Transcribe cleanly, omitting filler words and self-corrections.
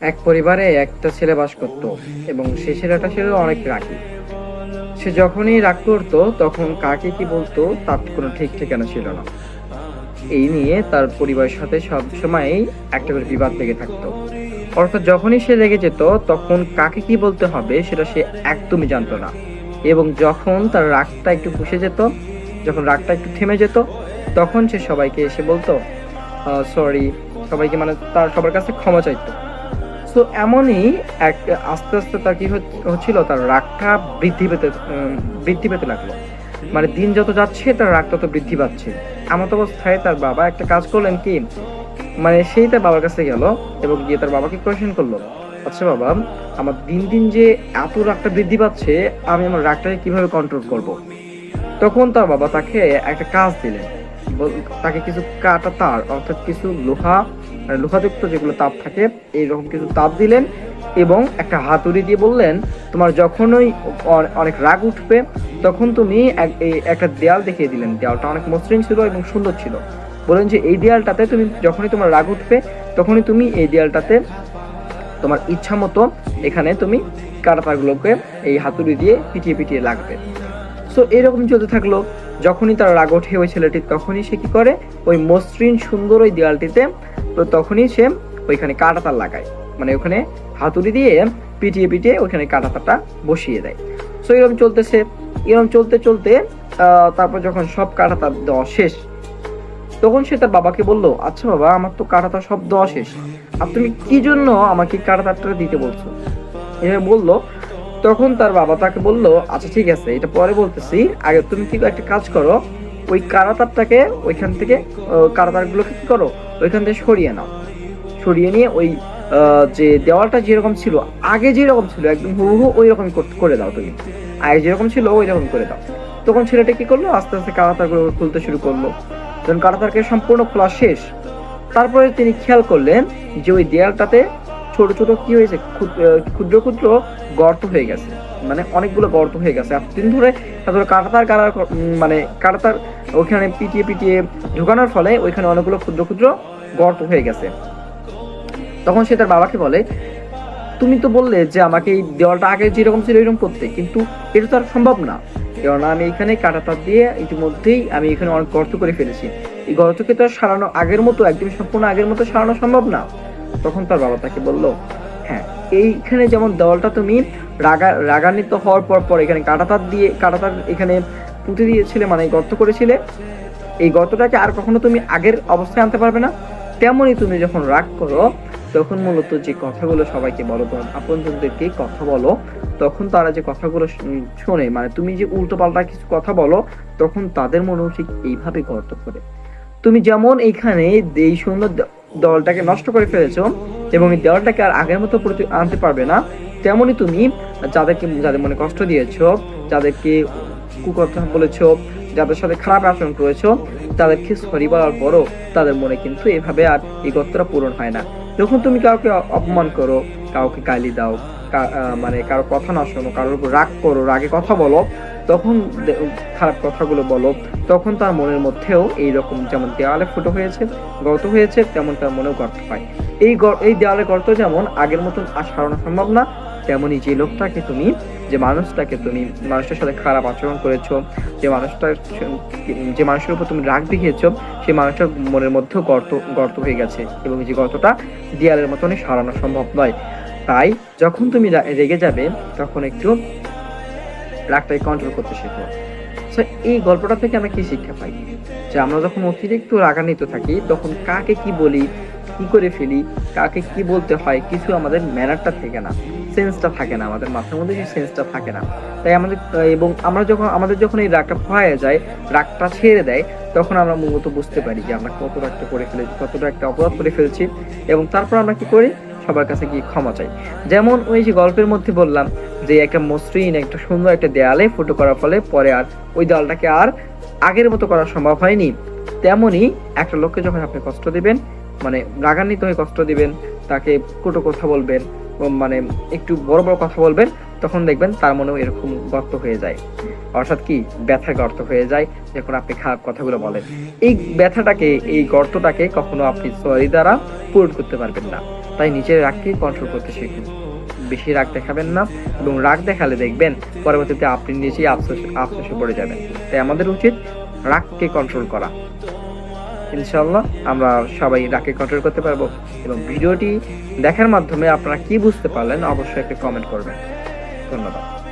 এক পরিবারে একটা ছেলে বাস করত এবং সেই ছেলেটা ছিল অনেক রাগী। সে যখনই রাগ করতো তখন কাকে কি বলতো তার কোনো ঠিক ঠিকানা ছিল না। এই নিয়ে তার পরিবারের সাথে সব সময় একটা করে বিবাদ লেগে থাকতো। অর্থাৎ যখনই সে রেগে যেত তখন কাকে কি বলতে হবে সেটা সে একদমই জানতো না। এবং যখন তার রাগটা একটু পুষে যেত, যখন রাগটা একটু থেমে যেত, তখন সে সবাইকে এসে বলতো সরি, সবাইকে মানে তার সবার কাছে ক্ষমা চাইতো। তো এমনই এক আস্তে আস্তে তার কি হচ্ছিল, তার রাগটা বৃদ্ধি পেতে লাগলো। মানে দিন যত যাচ্ছে তার রাগ তত বৃদ্ধি পাচ্ছে। এমত অবস্থায় তার বাবা একটা কাজ করলেন কি, মানে সেই তার বাবার কাছে গেল এবং গিয়ে তার বাবাকে কোয়েশ্চেন করলো, আচ্ছা বাবা, আমার দিন দিন যে এত রাগটা বৃদ্ধি পাচ্ছে, আমি আমার রাগটাকে কিভাবে কন্ট্রোল করব। তখন তার বাবা তাকে একটা কাজ দিলেন। তাকে কিছু কাটা তার, অর্থাৎ কিছু লোহা, মানে লোহাযুক্ত যেগুলো তাপ থাকে এইরকম কিছু তাপ দিলেন এবং একটা হাতুড়ি দিয়ে বললেন, তোমার যখনই অনেক রাগ উঠবে তখন তুমি একটা দেয়াল দেখিয়ে দিলেন। দেয়ালটা অনেক মসৃণ ছিল এবং সুন্দর ছিল। বলেন যে এই দেয়ালটাতে তুমি যখনই তোমার রাগ উঠবে তখনই তুমি এই দেয়ালটাতে তোমার ইচ্ছা মতো এখানে তুমি কাটা তারগুলোকে এই হাতুড়ি দিয়ে পিটিয়ে পিটিয়ে লাগবে। সো এরকম চলতে থাকলো। যখনই তার রাগ ওঠে ওই ছেলেটি, তখনই সে কি করে, ওই মসৃণ সুন্দর ওই দেয়ালটিতে তো তখনই সে ওইখানে কাঁটাতার লাগায়, মানে ওখানে হাতুড়ি দিয়ে পিটিয়ে পিটিয়ে ওইখানে কাঁটাতারটা বসিয়ে দেয়। সো এরকম চলতেছে। এরকম চলতে চলতে তারপর যখন সব কাঁটাতার দেওয়া শেষ, তখন সে তার বাবাকে বলল, আচ্ছা বাবা, আমার তো কাঁটাতার সব দেওয়া শেষ, আর তুমি কি জন্য আমাকে কাঁটাতারটা দিতে বলছো, এভাবে বললো। তখন তার বাবা তাকে বলল, আচ্ছা ঠিক আছে, এটা পরে বলতেছি, আগে তুমি কি একটা কাজ করো, ওই কাঁটাতারটাকে ওইখান থেকে কাঁটাতারগুলোকে কি করো, ওইখান থেকে সরিয়ে নাও। সরিয়ে নিয়ে ওই যে দেওয়ালটা যেরকম ছিল, আগে যেরকম ছিল একদম হুবহু ওই রকম করে দাও, তুমি আগে যেরকম ছিল ওই রকম করে দাও। তখন ছেলেটা কি করলো, আস্তে আস্তে কাঁটাতারগুলো খুলতে শুরু করলো। যখন কাঁটাতারকে সম্পূর্ণ খোলা শেষ, তারপরে তিনি খেয়াল করলেন যে ওই দেয়ালটাতে ছোট ছোট কি হয়েছে, ক্ষুদ্র ক্ষুদ্র গর্ত হয়ে গেছে। মানে অনেকগুলো গর্ত হয়ে গেছে এতদিন ধরে। কাঁটাতার মানে কাঁটাতার ওইখানে পিটিয়ে পিটিয়ে ঢুকানোর ফলে ওইখানে অনেকগুলো ক্ষুদ্র ক্ষুদ্র গর্ত হয়ে গেছে। তখন সে তার বাবাকে বলে, তুমি তো বললে যে আমাকে এই দেওয়ালটা আগে যেরকম ছিল এরকম করতে, কিন্তু এটা তো আর সম্ভব না, কেননা আমি এখানে কাঁটাতার দিয়ে ইতিমধ্যেই আমি এখানে অনেক গর্ত করে ফেলেছি। এই গর্তকে তো আর সারানো আগের মতো, একদম সম্পূর্ণ আগের মতো সারানো সম্ভব না। তখন তার বাবা তাকে বলল, হ্যাঁ, এইখানে যেমন দেওয়ালটা তুমি রাগান্বিত হওয়ার পর এখানে কাঁটাতার এখানে পুঁতে দিয়েছিলে, মানে গর্ত করেছিলে, এই গর্তটাকে আর কখনো তুমি আগের অবস্থায় আনতে পারবে না। তেমনই তুমি যখন রাগ করো তখন মূলত যে কথাগুলো সবাইকে বলো, তোমার আপনজনদেরকে কথা বলো, তখন তারা যে কথাগুলো শোনে, মানে তুমি যে উল্টো পাল্টা কিছু কথা বলো, তখন তাদের মনেও ঠিক এইভাবে গর্ত করে। তুমি যেমন এইখানে এই সুন্দর দেওয়ালটাকে নষ্ট করে ফেলেছো এবং এই দেওয়ালটাকে আর আগের মতো আনতে পারবে না, তেমনি তুমি যাদের মনে কষ্ট দিয়েছো, যাদেরকে কুকথা বলেছো, যাদের সাথে খারাপ আচরণ করেছো, তাদেরকে সরি বলার পরও তাদের মনে কিন্তু এভাবে আর এই গর্তটা পূরণ হয় না। যখন তুমি কাউকে অপমান করো, কাউকে গালি দাও, মানে কারো কথা না শোনো, কারোর উপর রাগ করো, রাগে কথা বলো, তখন খারাপ কথাগুলো বলো, তখন তার মনের মধ্যেও এইরকম যেমন দেওয়ালে ফুটো হয়েছে, গর্ত হয়েছে, তেমন তার মনেও গর্ত হয়। এই দেওয়ালে গর্ত যেমন আগের মতন আর সারানো সম্ভব না, তেমনি যে মানুষটার সাথে খারাপ আচরণ করেছো, যে মানুষের উপর তুমি রাগ দেখিয়েছো, সেই মানুষটার মনের মধ্যেও গর্ত হয়ে গেছে এবং যে গর্তটা দেয়ালের মতনই সারানো সম্ভব নয়। তাই যখন তুমি রেগে যাবে তখন একটু রাগটাকে কন্ট্রোল করতে শেখো। এই গল্পটা থেকে আমরা কি শিক্ষা পাই, যে আমরা যখন অতিরিক্ত রাগান্বিত থাকি তখন কাকে কি বলি, কি করে ফেলি, কাকে কি বলতে হয়, কিছু আমাদের ম্যানারটা থাকে না, সেন্সটা থাকে না, আমাদের মাথার মধ্যে সেই সেন্সটা থাকে না। তাই আমাদের যখন এই রাগটা হয়ে যায়, রাগটা ছেড়ে দেয়, তখন আমরা মূলত বুঝতে পারি যে আমরা কতটা একটা করে ফেলেছি, কতটা একটা অপরাধ করে ফেলছি, এবং তারপর আমরা কি করি, সবার কাছে গিয়ে ক্ষমা চাই। যেমন ওই যে গল্পের মধ্যে বললাম যে একটা মসৃণ একটা সুন্দর একটা দেয়ালে ফুটো করার ফলে পরে আর ওই দেওয়ালটাকে আর আগের মতো করা সম্ভব হয়নি, তেমনি একটা লোককে যখন আপনি কষ্ট দিবেন, মানে রাগান্বিত হয়ে কষ্ট দিবেন, তাকে কটু কথা বলবেন, মানে একটু বড় বড় কথা বলবেন, তখন দেখবেন তার মনেও এরকম গর্ত হয়ে যায়, অর্থাৎ কি ব্যথার গর্ত হয়ে যায় যখন আপনি খারাপ কথাগুলো বলেন। এই ব্যথাটাকে, এই গর্তটাকে কখনো আপনি সরি দ্বারা পূরণ করতে পারবেন না। তাই নিজের রাগকে কন্ট্রোল করতে শিখুন। বেশি রাগ দেখাবেন না, এবং রাগ দেখালে দেখবেন পরবর্তীতে আপনি নিজেই আফসোসে পড়ে যাবেন। তাই আমাদের উচিত রাগকে কন্ট্রোল করা। ইনশাআল্লাহ আমরা সবাই রাগকে কন্ট্রোল করতে পারবো। এবং ভিডিওটি দেখার মাধ্যমে আপনারা কি বুঝতে পারলেন অবশ্যই একটা কমেন্ট করবেন। ধন্যবাদ।